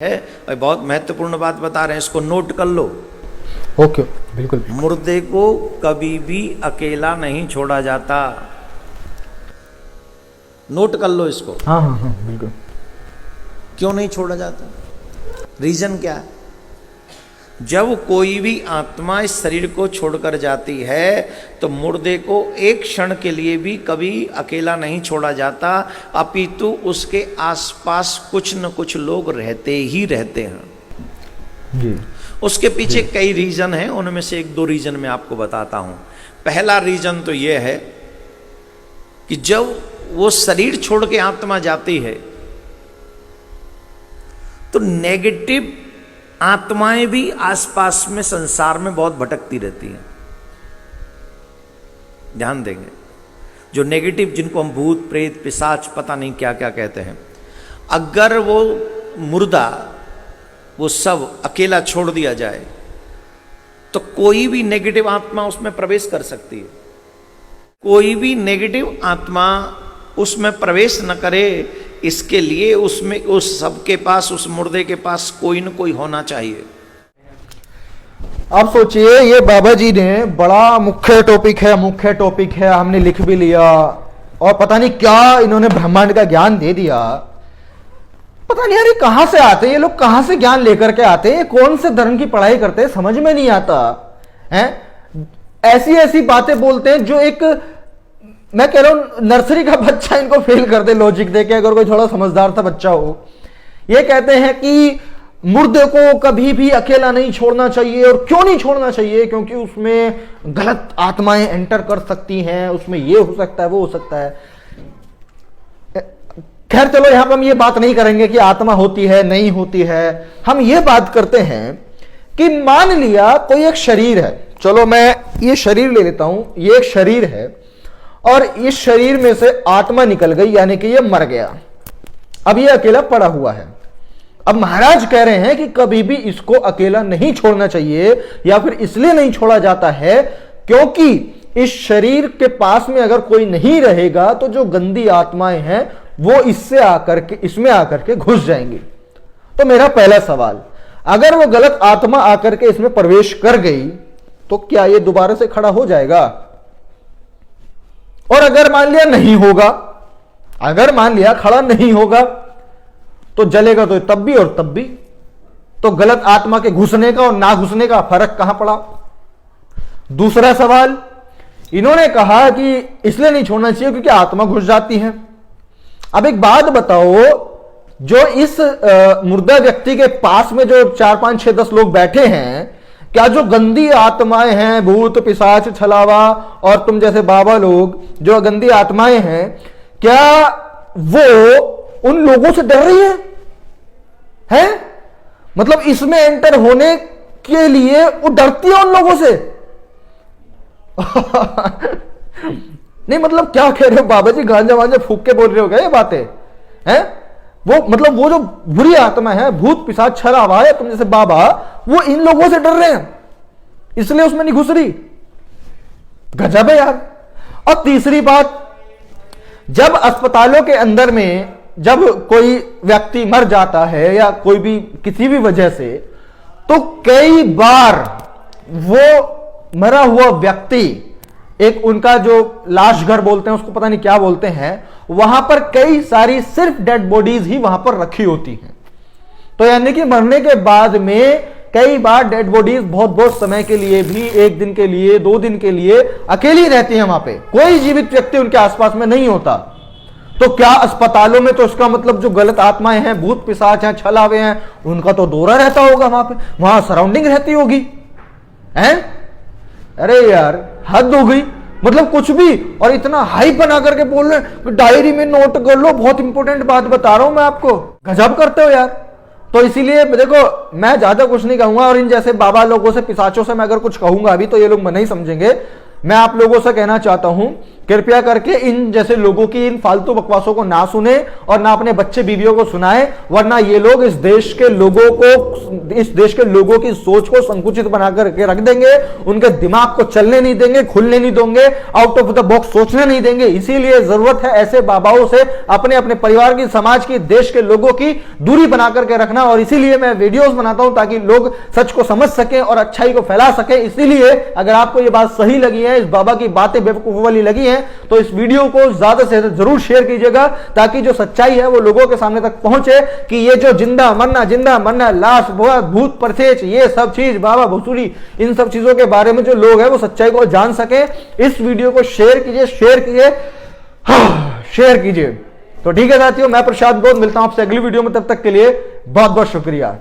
है और बहुत महत्वपूर्ण बात बता रहे हैं, इसको नोट कर लो। ओके, बिल्कुल। मुर्दे को कभी भी अकेला नहीं छोड़ा जाता। नोट कर लो इसको। हाँ हाँ हाँ, बिल्कुल। क्यों नहीं छोड़ा जाता? रीजन क्या है? जब कोई भी आत्मा इस शरीर को छोड़कर जाती है तो मुर्दे को एक क्षण के लिए भी कभी अकेला नहीं छोड़ा जाता, अपितु उसके आसपास कुछ न कुछ लोग रहते ही रहते हैं जी। उसके पीछे कई रीजन हैं, उनमें से एक दो रीजन मैं आपको बताता हूं। पहला रीजन तो यह है कि जब वो शरीर छोड़ के आत्मा जाती है तो नेगेटिव आत्माएं भी आसपास में संसार में बहुत भटकती रहती हैं। ध्यान देंगे, जो नेगेटिव, जिनको हम भूत प्रेत पिशाच पता नहीं क्या क्या कहते हैं, अगर वो मुर्दा वो सब अकेला छोड़ दिया जाए तो कोई भी नेगेटिव आत्मा उसमें प्रवेश कर सकती है। कोई भी नेगेटिव आत्मा उसमें प्रवेश न करे, इसके लिए उसमें उस सबके पास, उस मुर्दे के पास कोई न कोई होना चाहिए। आप सोचिए, ये बाबा जी ने बड़ा मुख्य टॉपिक है, हमने लिख भी लिया और पता नहीं क्या इन्होंने ब्रह्मांड का ज्ञान दे दिया। पता नहीं यार ये कहां से आते हैं, ये लोग कहां से ज्ञान लेकर के आते हैं, कौन से धर्म की पढ़ाई करते हैं, समझ में नहीं आता है। ऐसी ऐसी बातें बोलते हैं जो एक, मैं कह रहा हूं नर्सरी का बच्चा इनको फेल कर दे लॉजिक देके, अगर कोई थोड़ा समझदार सा बच्चा हो। ये कहते हैं कि मुर्दे को कभी भी अकेला नहीं छोड़ना चाहिए। और क्यों नहीं छोड़ना चाहिए? क्योंकि उसमें गलत आत्माएं एंटर कर सकती हैं, उसमें ये हो सकता है, वो हो सकता है। खैर चलो, यहां पर हम ये बात नहीं करेंगे कि आत्मा होती है नहीं होती है। हम ये बात करते हैं कि मान लिया कोई एक शरीर है, चलो मैं ये शरीर ले लेता हूं, ये एक शरीर है और इस शरीर में से आत्मा निकल गई, यानी कि ये मर गया। अब ये अकेला पड़ा हुआ है। अब महाराज कह रहे हैं कि कभी भी इसको अकेला नहीं छोड़ना चाहिए, या फिर इसलिए नहीं छोड़ा जाता है क्योंकि इस शरीर के पास में अगर कोई नहीं रहेगा तो जो गंदी आत्माएं हैं वो इससे आकर के, इसमें आकर के घुस जाएंगी। तो मेरा पहला सवाल, अगर वो गलत आत्मा आकर के इसमें प्रवेश कर गई तो क्या ये दोबारा से खड़ा हो जाएगा? और अगर मान लिया नहीं होगा, अगर मान लिया खड़ा नहीं होगा तो जलेगा तो तब भी और तब भी। तो गलत आत्मा के घुसने का और ना घुसने का फर्क कहां पड़ा? दूसरा सवाल, इन्होंने कहा कि इसलिए नहीं छोड़ना चाहिए क्योंकि आत्मा घुस जाती है। अब एक बात बताओ, जो इस मुर्दा व्यक्ति के पास में जो 4 5 6 10 लोग बैठे हैं, क्या जो गंदी आत्माएं हैं, भूत पिशाच छलावा और तुम जैसे बाबा लोग, जो गंदी आत्माएं हैं, क्या वो उन लोगों से डर रही है? मतलब इसमें एंटर होने के लिए वो डरती है उन लोगों से? नहीं मतलब क्या कह रहे हो बाबा जी, गांजा वांजा फूक के बोल रहे हो क्या ये बातें हैं? वो मतलब वो जो बुरी आत्मा है, भूत पिशाच छलावा है, तुम जैसे बाबा, वो इन लोगों से डर रहे हैं, इसलिए उसमें नहीं घुस रही। गजब है यार। और तीसरी बात, जब अस्पतालों के अंदर में जब कोई व्यक्ति मर जाता है या कोई भी किसी भी वजह से, तो कई बार वो मरा हुआ व्यक्ति, एक उनका जो लाश घर बोलते हैं उसको पता नहीं क्या बोलते हैं, वहां पर कई सारी सिर्फ डेड बॉडीज ही वहां पर रखी होती हैं। तो यानी कि मरने के बाद में कई बार डेड बॉडीज बहुत बहुत समय के लिए भी, 1 दिन के लिए, 2 दिन के लिए अकेली रहती हैं वहां पे, कोई जीवित व्यक्ति उनके आसपास में नहीं होता। तो क्या अस्पतालों में तो इसका मतलब जो गलत आत्माएं हैं, भूत पिशाच हैं, छलावे हैं, उनका तो दौरा रहता होगा वहां पे, वहां सराउंडिंग रहती होगी हैं? अरे यार हद हो गई, मतलब कुछ भी। और इतना हाई बना करके बोल रहे हैं, डायरी में नोट कर लो, बहुत इंपॉर्टेंट बात बता रहा हूं मैं आपको। गजब करते हो यार। तो इसीलिए देखो, मैं ज्यादा कुछ नहीं कहूंगा, और इन जैसे बाबा लोगों से, पिशाचों से मैं अगर कुछ कहूंगा अभी तो ये लोग नहीं समझेंगे। मैं आप लोगों से कहना चाहता हूं कृपया करके इन जैसे लोगों की इन फालतू बकवासों को ना सुने और ना अपने बच्चे बीवियों को सुनाएं, वरना ये लोग इस देश के लोगों की सोच को संकुचित बना करके रख देंगे, उनके दिमाग को चलने नहीं देंगे, खुलने नहीं देंगे, आउट ऑफ द बॉक्स सोचने नहीं देंगे। इसीलिए जरूरत है ऐसे बाबाओं से अपने अपने परिवार की, समाज की, देश के लोगों की दूरी बना करके रखना। और इसीलिए मैं वीडियोस बनाता हूं ताकि लोग सच को समझ सकें और अच्छाई को फैला सकें। इसीलिए अगर आपको यह बात सही लगी है, इस बाबा की बातें बेवकूफ वाली लगी हैं, तो इस वीडियो को ज्यादा से ज्यादा जरूर शेयर कीजिएगा, ताकि जो सच्चाई है वो लोगों के सामने तक पहुंचे कि ये जो जिंदा मरना, लाश, भूत प्रेत, ये सब चीज, बाबा भुसुड़ी, इन सब चीजों के बारे में जो लोग हैं वो सच्चाई को जान सके। इस वीडियो को शेयर कीजिए। तो ठीक है साथियों, मैं प्रशांत गौर मिलता हूं आपसे अगली वीडियो में, तब तक के लिए बहुत बहुत शुक्रिया।